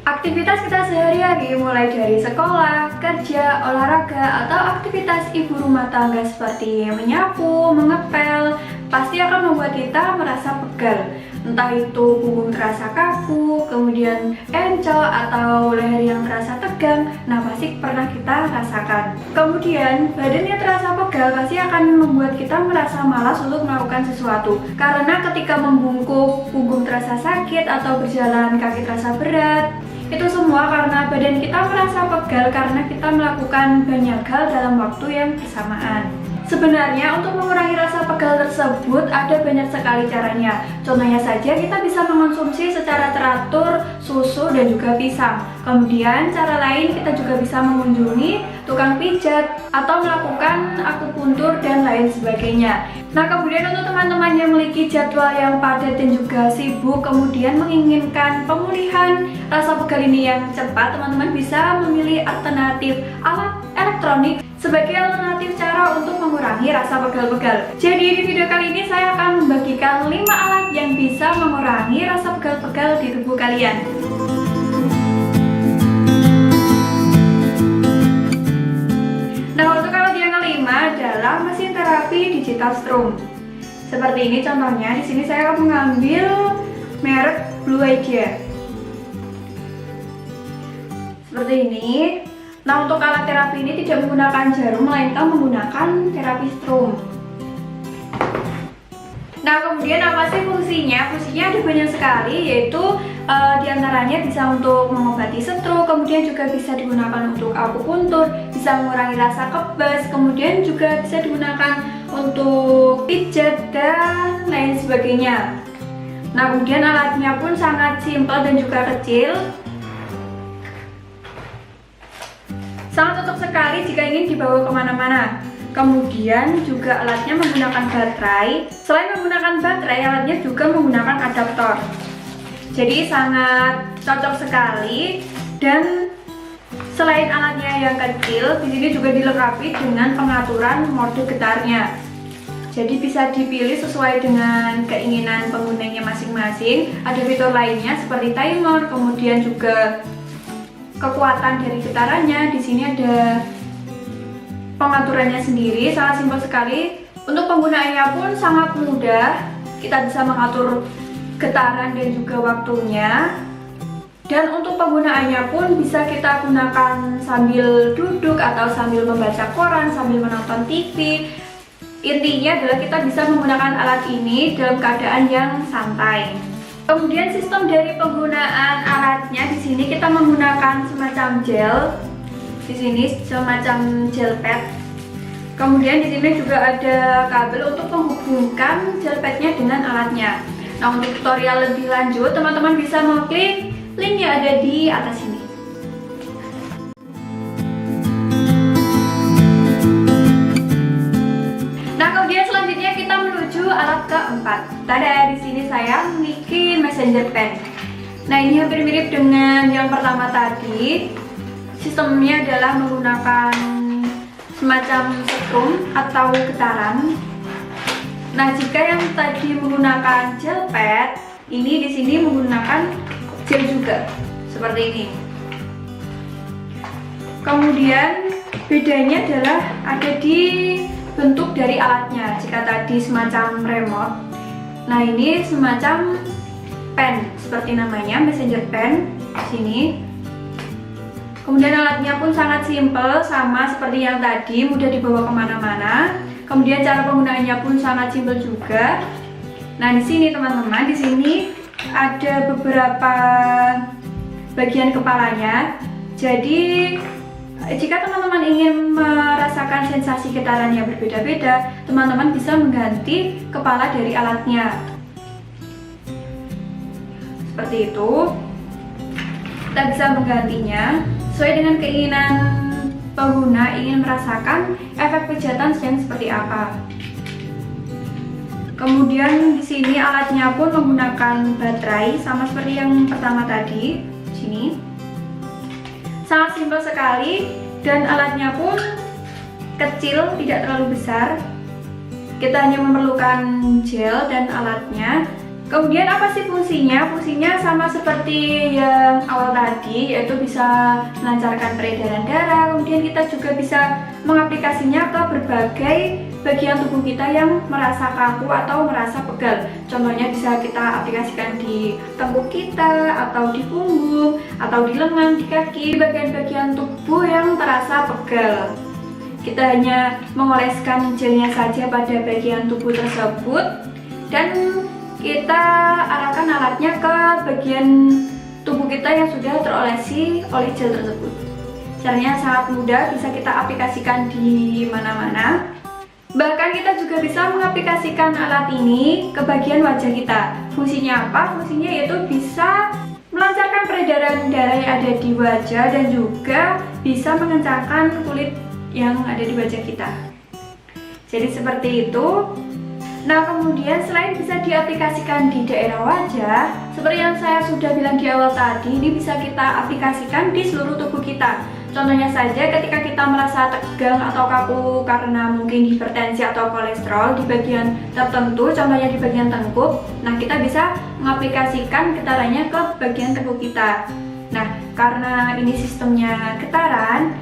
Aktivitas kita sehari-hari mulai dari sekolah, kerja, olahraga, atau aktivitas ibu rumah tangga seperti menyapu, mengepel, pasti akan membuat kita merasa pegal. Entah itu punggung terasa kaku, kemudian encok, atau leher yang terasa tegang, nah pasti pernah kita rasakan. Kemudian badan yang terasa pegal pasti akan membuat kita merasa malas untuk melakukan sesuatu. Karena ketika membungkuk, punggung terasa sakit, atau berjalan kaki terasa berat, itu semua karena badan kita merasa pegal karena kita melakukan banyak hal dalam waktu yang bersamaan. Sebenarnya untuk mengurangi rasa pegal tersebut ada banyak sekali caranya. Contohnya saja kita bisa mengonsumsi secara teratur susu dan juga pisang. Kemudian cara lain kita juga bisa mengunjungi tukang pijat atau melakukan akupuntur dan lain sebagainya. Nah, kemudian untuk teman-teman yang memiliki jadwal yang padat dan juga sibuk, kemudian menginginkan pemulihan rasa pegal ini yang cepat, teman-teman bisa memilih alternatif alat elektronik sebagai alternatif cara untuk mengurangi rasa pegal-pegal. Jadi di video kali ini saya akan membagikan 5 alat yang bisa mengurangi rasa pegal-pegal di tubuh kalian. Nah, untuk alat yang kelima adalah mesin terapi digital strum. Seperti ini contohnya. Di sini saya akan mengambil merek Blue Idea. Seperti ini. Nah, untuk alat terapi ini tidak menggunakan jarum, melainkan menggunakan terapi strum. Nah, kemudian apa sih fungsinya? Fungsinya ada banyak sekali, yaitu diantaranya bisa untuk mengobati stroke, kemudian juga bisa digunakan untuk akupuntur, bisa mengurangi rasa kebas, kemudian juga bisa digunakan untuk pijat dan lain sebagainya. Nah, kemudian alatnya pun sangat simpel dan juga kecil. Sangat cocok sekali jika ingin dibawa kemana-mana. Kemudian juga alatnya menggunakan baterai. Selain menggunakan baterai, alatnya juga menggunakan adaptor. Jadi sangat cocok sekali. Dan selain alatnya yang kecil, di sini juga dilengkapi dengan pengaturan mode getarnya. Jadi bisa dipilih sesuai dengan keinginan penggunanya masing-masing. Ada fitur lainnya seperti timer, kemudian juga kekuatan dari getarannya. Di sini ada pengaturannya sendiri, sangat simpel sekali. Untuk penggunaannya pun sangat mudah. Kita bisa mengatur getaran dan juga waktunya. Dan untuk penggunaannya pun bisa kita gunakan sambil duduk atau sambil membaca koran, sambil menonton TV. Intinya adalah kita bisa menggunakan alat ini dalam keadaan yang santai. Kemudian sistem dari penggunaan alatnya, di sini kita menggunakan semacam gel. Di sini semacam gel pad. Kemudian di sini juga ada kabel untuk menghubungkan gel padnya dengan alatnya. Nah, untuk tutorial lebih lanjut, teman-teman bisa mengklik link yang ada di atas ini. Nah, kemudian selanjutnya kita menuju alat keempat. Tada, di sini saya memiliki messenger pen. Nah, ini hampir mirip dengan yang pertama tadi. Sistemnya adalah menggunakan semacam strum atau getaran. Nah, jika yang tadi menggunakan gel pad, ini di sini menggunakan gel juga, seperti ini. Kemudian bedanya adalah ada di bentuk dari alatnya. Jika tadi semacam remote, nah ini semacam pen, seperti namanya messenger pen di sini. Kemudian alatnya pun sangat simpel, sama seperti yang tadi, mudah dibawa kemana-mana. Kemudian cara penggunaannya pun sangat simpel juga. Nah, di sini teman-teman, di sini ada beberapa bagian kepalanya. Jadi jika teman-teman ingin merasakan sensasi getaran yang berbeda-beda, teman-teman bisa mengganti kepala dari alatnya. Seperti itu. Kita bisa menggantinya sesuai dengan keinginan pengguna ingin merasakan efek pijatan yang seperti apa. Kemudian di sini alatnya pun menggunakan baterai sama seperti yang pertama tadi. Di sini sangat simpel sekali dan alatnya pun kecil, tidak terlalu besar. Kita hanya memerlukan gel dan alatnya. Kemudian apa sih fungsinya? Fungsinya sama seperti yang awal tadi, yaitu bisa melancarkan peredaran darah. Kemudian kita juga bisa mengaplikasinya ke berbagai bagian tubuh kita yang merasa kaku atau merasa pegal. Contohnya bisa kita aplikasikan di tengkuk kita, atau di punggung, atau di lengan, di kaki, bagian-bagian tubuh yang terasa pegal. Kita hanya mengoleskan gelnya saja pada bagian tubuh tersebut dan kita arahkan alatnya ke bagian tubuh kita yang sudah terolesi oleh gel tersebut. Caranya sangat mudah, bisa kita aplikasikan di mana-mana. Bahkan kita juga bisa mengaplikasikan alat ini ke bagian wajah kita. Fungsinya apa? Fungsinya yaitu bisa melancarkan peredaran darah yang ada di wajah dan juga bisa mengencangkan kulit yang ada di wajah kita. Jadi seperti itu. Nah, kemudian selain bisa diaplikasikan di daerah wajah, seperti yang saya sudah bilang di awal tadi, ini bisa kita aplikasikan di seluruh tubuh kita. Contohnya saja ketika kita merasa tegang atau kaku karena mungkin hipertensi atau kolesterol di bagian tertentu, contohnya di bagian tengkuk. Nah, kita bisa mengaplikasikan getarannya ke bagian tengkuk kita. Nah, karena ini sistemnya getaran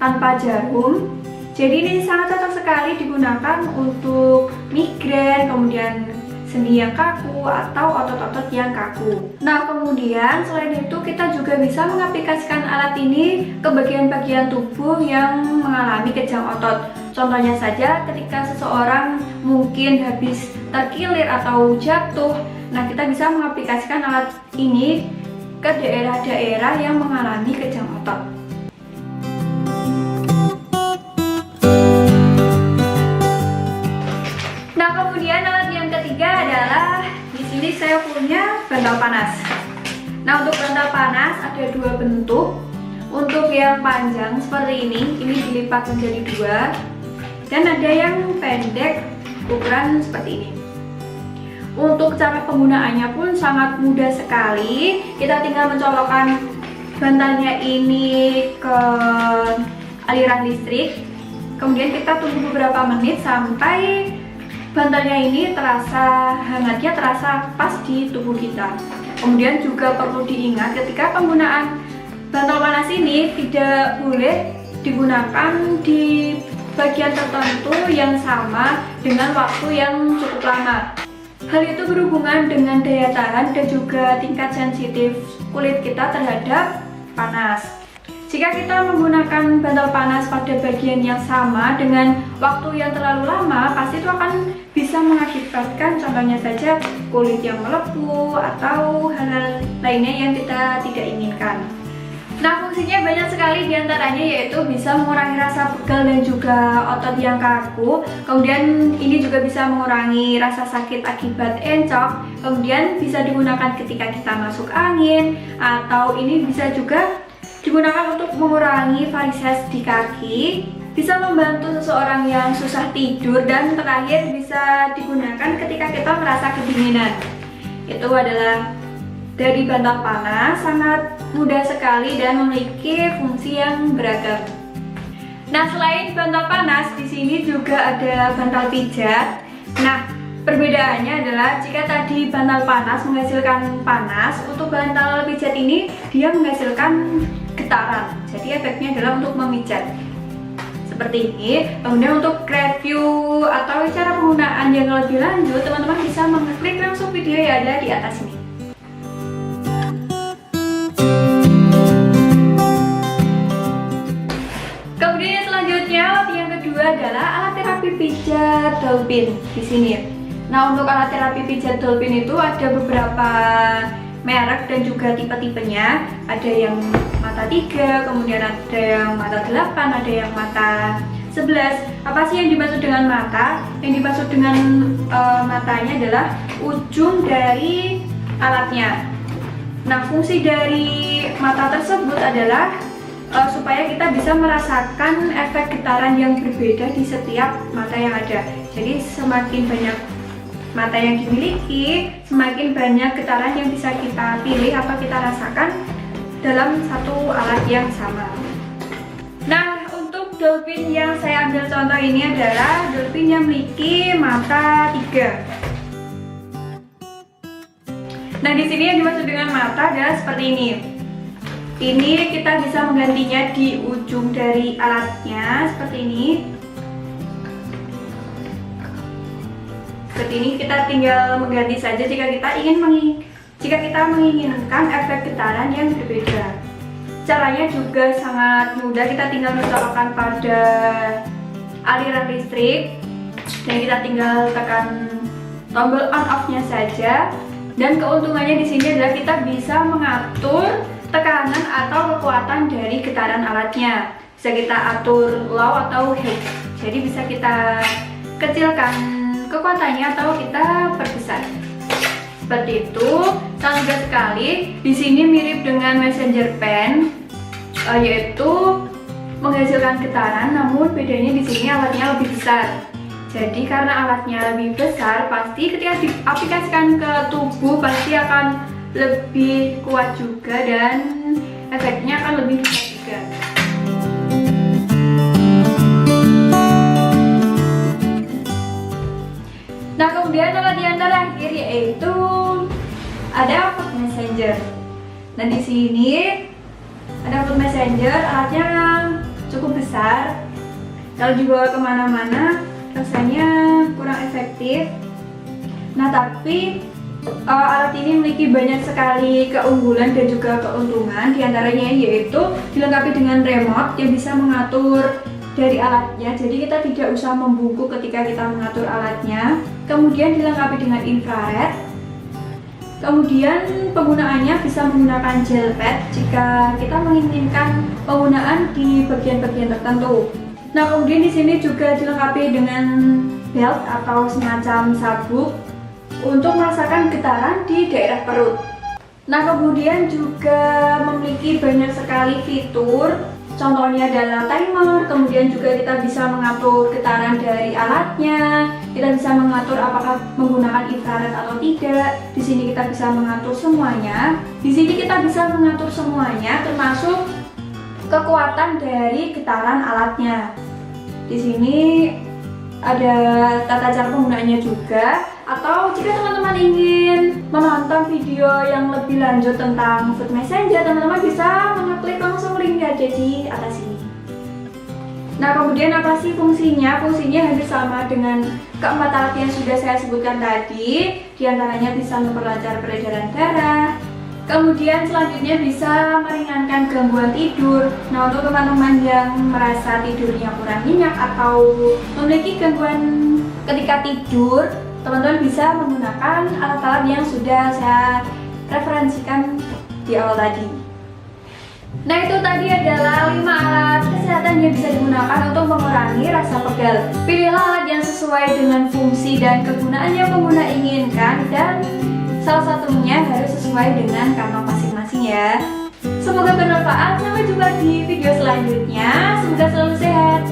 tanpa jarum, jadi ini sangat cocok sekali digunakan untuk migrain, kemudian sendi yang kaku atau otot-otot yang kaku. Nah, kemudian selain itu kita juga bisa mengaplikasikan alat ini ke bagian-bagian tubuh yang mengalami kejang otot. Contohnya saja ketika seseorang mungkin habis terkilir atau jatuh, nah kita bisa mengaplikasikan alat ini ke daerah-daerah yang mengalami kejang otot. Nah, kemudian alat yang ketiga adalah di sini saya punya bantal panas. Nah, untuk bantal panas ada dua bentuk. Untuk yang panjang seperti ini dilipat menjadi dua, dan ada yang pendek ukuran seperti ini. Untuk cara penggunaannya pun sangat mudah sekali. Kita tinggal mencolokkan bantalnya ini ke aliran listrik. Kemudian kita tunggu beberapa menit sampai bantalnya ini terasa hangatnya, terasa pas di tubuh kita. Kemudian juga perlu diingat ketika penggunaan bantal panas ini tidak boleh digunakan di bagian tertentu yang sama dengan waktu yang cukup lama. Hal itu berhubungan dengan daya tahan dan juga tingkat sensitif kulit kita terhadap panas. Jika kita menggunakan bantal panas pada bagian yang sama dengan waktu yang terlalu lama, pasti itu akan bisa mengakibatkan contohnya saja kulit yang melepuh atau hal-hal lainnya yang kita tidak inginkan. Nah, fungsinya banyak sekali diantaranya, yaitu bisa mengurangi rasa pegal dan juga otot yang kaku. Kemudian ini juga bisa mengurangi rasa sakit akibat encok. Kemudian bisa digunakan ketika kita masuk angin, atau ini bisa juga digunakan untuk mengurangi varises di kaki, bisa membantu seseorang yang susah tidur, dan terakhir bisa digunakan ketika kita merasa kedinginan. Itu adalah dari bantal panas, sangat mudah sekali dan memiliki fungsi yang beragam. Nah, selain bantal panas, di sini juga ada bantal pijat. Nah, perbedaannya adalah jika tadi bantal panas menghasilkan panas, untuk bantal pijat ini dia menghasilkan getaran. Jadi efeknya adalah untuk memijat. Seperti ini. Kemudian untuk review atau cara penggunaan yang lebih lanjut, teman-teman bisa mengklik langsung video yang ada di atas ini. Kemudian selanjutnya yang kedua adalah alat terapi pijat dolphin di sini. Nah, untuk alat terapi pijat dolphin itu ada beberapa merek dan juga tipe-tipenya. Ada yang mata 3, kemudian ada yang mata 8, ada yang mata 11. Apa sih yang dimaksud dengan mata? Yang dimaksud dengan matanya adalah ujung dari alatnya. Nah, fungsi dari mata tersebut adalah supaya kita bisa merasakan efek getaran yang berbeda di setiap mata yang ada. Jadi semakin banyak mata yang dimiliki, semakin banyak getaran yang bisa kita pilih atau kita rasakan dalam satu alat yang sama. Nah, untuk dolphin yang saya ambil contoh ini adalah dolphin yang memiliki mata 3. Nah, di sini yang dimaksud dengan mata adalah seperti ini. Ini kita bisa menggantinya di ujung dari alatnya seperti ini. Seperti ini, kita tinggal mengganti saja jika kita menginginkan efek getaran yang berbeda. Caranya juga sangat mudah, kita tinggal mencolokkan pada aliran listrik dan kita tinggal tekan tombol on off-nya saja. Dan keuntungannya di sini adalah kita bisa mengatur tekanan atau kekuatan dari getaran alatnya. Bisa kita atur low atau high. Jadi bisa kita kecilkan kekuatannya atau kita perbesar. Seperti itu. Sangat mudah sekali. Di sini mirip dengan messenger pen, yaitu menghasilkan getaran, namun bedanya di sini alatnya lebih besar. Jadi karena alatnya lebih besar, pasti ketika diaplikasikan ke tubuh pasti akan lebih kuat juga dan efeknya akan lebih besar juga. Nah, kemudian alat yang terakhir yaitu ada food messenger. Nah, di sini ada food messenger, alatnya cukup besar. Kalau dibawa kemana-mana rasanya kurang efektif. Nah, tapi alat ini memiliki banyak sekali keunggulan dan juga keuntungan. Di antaranya yaitu dilengkapi dengan remote yang bisa mengatur dari alatnya. Jadi kita tidak usah membungkuk ketika kita mengatur alatnya. Kemudian dilengkapi dengan infrared. Kemudian penggunaannya bisa menggunakan gel pad jika kita menginginkan penggunaan di bagian-bagian tertentu. Nah, kemudian di sini juga dilengkapi dengan belt atau semacam sabuk untuk merasakan getaran di daerah perut. Nah, kemudian juga memiliki banyak sekali fitur. Contohnya adalah timer, kemudian juga kita bisa mengatur getaran dari alatnya. Kita bisa mengatur apakah menggunakan infrared atau tidak. Di sini kita bisa mengatur semuanya. Di sini kita bisa mengatur semuanya, termasuk kekuatan dari getaran alatnya. Di sini ada tata cara penggunaannya juga. Atau jika teman-teman ingin menonton video yang lebih lanjut tentang food messenger, teman-teman bisa mengeklik langsung link yang ada di atas ini. Nah, kemudian apa sih fungsinya? Fungsinya hampir sama dengan keempat alat yang sudah saya sebutkan tadi. Di antaranya bisa memperlancar peredaran darah. Kemudian selanjutnya bisa meringankan gangguan tidur. Nah, untuk teman-teman yang merasa tidurnya kurang nyenyak atau memiliki gangguan ketika tidur, teman-teman bisa menggunakan alat-alat yang sudah saya referensikan di awal tadi. Nah, itu tadi adalah 5 alat kesehatan yang bisa digunakan untuk mengurangi rasa pegal. Pilihlah alat yang sesuai dengan fungsi dan kegunaan yang pengguna inginkan, dan salah satunya harus sesuai dengan kantong masing-masing ya. Semoga bermanfaat, sampai jumpa di video selanjutnya. Semoga selalu sehat.